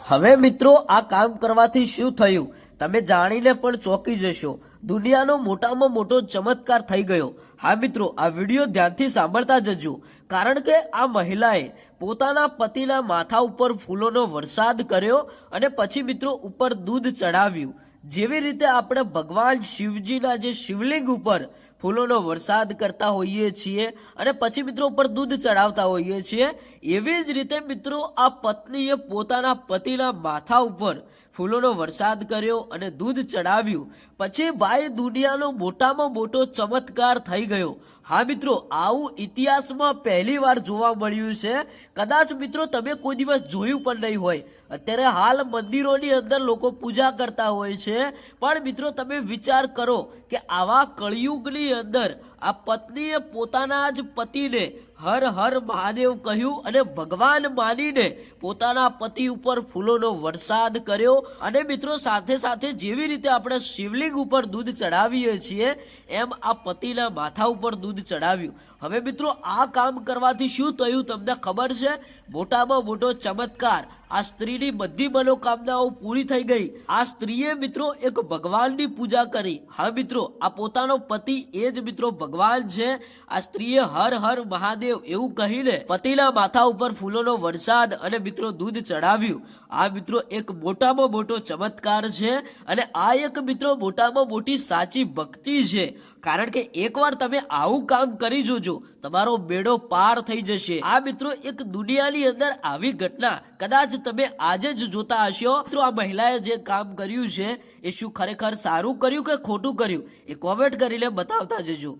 હવે મિત્રો આ કામ કરવાથી શું થયું તમે જાણીને પણ ચોંકી જશો। દુનિયાનો મોટામાં મોટો ચમત્કાર થઈ ગયો। હા મિત્રો, આ વિડીયો ધ્યાનથી સાંભળતા જજો, કારણ કે આ મહિલાએ પોતાના પતિના માથા ઉપર ફૂલોનો વરસાદ કર્યો અને પછી મિત્રો ઉપર દૂધ ચડાવ્યું। જેવી રીતે આપણે ભગવાન શિવજીના જે શિવલિંગ ઉપર ફૂલોનો વરસાદ કરતા હોઈએ છીએ અને પછી મિત્રો ઉપર દૂધ ચડાવતા હોઈએ છીએ, એવી જ રીતે મિત્રો આ પત્નીએ પોતાના પતિના માથા ઉપર ફૂલોનો વરસાદ કર્યો અને દૂધ ચડાવ્યું। પછી ભાઈ દુનિયાનો મોટામાં મોટો ચમત્કાર થઈ ગયો। હા મિત્રો, આવું ઇતિહાસમાં પહેલી વાર જોવા મળ્યું છે। કદાચ મિત્રો તમે કોઈ દિવસ જોયું પણ નહીં હોય। અત્યારે હાલ મંદિરોની અંદર લોકો પૂજા કરતા હોય છે, પણ મિત્રો તમે વિચાર કરો કે આવા કળિયુગની અંદર આ પત્નીએ પોતાના જ પતિને હર હર મહાદેવ કહ્યું અને ભગવાન માનીને પોતાના પતિ ઉપર ફૂલોનો વરસાદ કર્યો। અને મિત્રો સાથે સાથે જેવી રીતે આપણે શિવલિંગ ઉપર દૂધ ચડાવીએ છીએ એમ આ પતિના માથા ઉપર દૂધ ચડાવ્યું। હવે મિત્રો આ કામ કરવાથી શું થયું તમને ખબર છે? મોટામાં મોટો ચમત્કાર, આ સ્ત્રીની બધી મનોકામનાઓ પૂરી થઈ ગઈ। આ સ્ત્રીએ મિત્રો એક ભગવાનની પૂજા કરી। હા મિત્રો, આ પોતાનો પતિ એ જ મિત્રો ભગવાન છે। આ સ્ત્રીએ હર હર મહાદેવ એવું કહીને પતિના માથા ઉપર ફૂલોનો વરસાદ અને મિત્રો દૂધ ચડાવ્યું। આ મિત્રો એક મોટામાં મોટો ચમત્કાર છે અને આ એક મિત્રો મોટામાં મોટી સાચી ભક્તિ છે, કારણ કે એકવાર તમે આવું કામ કરી જોજો, તમારો બેડો પાર થઈ જશે। આ મિત્રો એક દુનિયાની અંદર આવી ઘટના કદાચ તમે આજે જ જોતા હશો। મિત્રો આ મહિલાએ જે કામ કર્યું છે એ શું ખરેખર સારું કર્યું કે ખોટું કર્યું એ કોમેન્ટ કરીને બતાવતા જજો।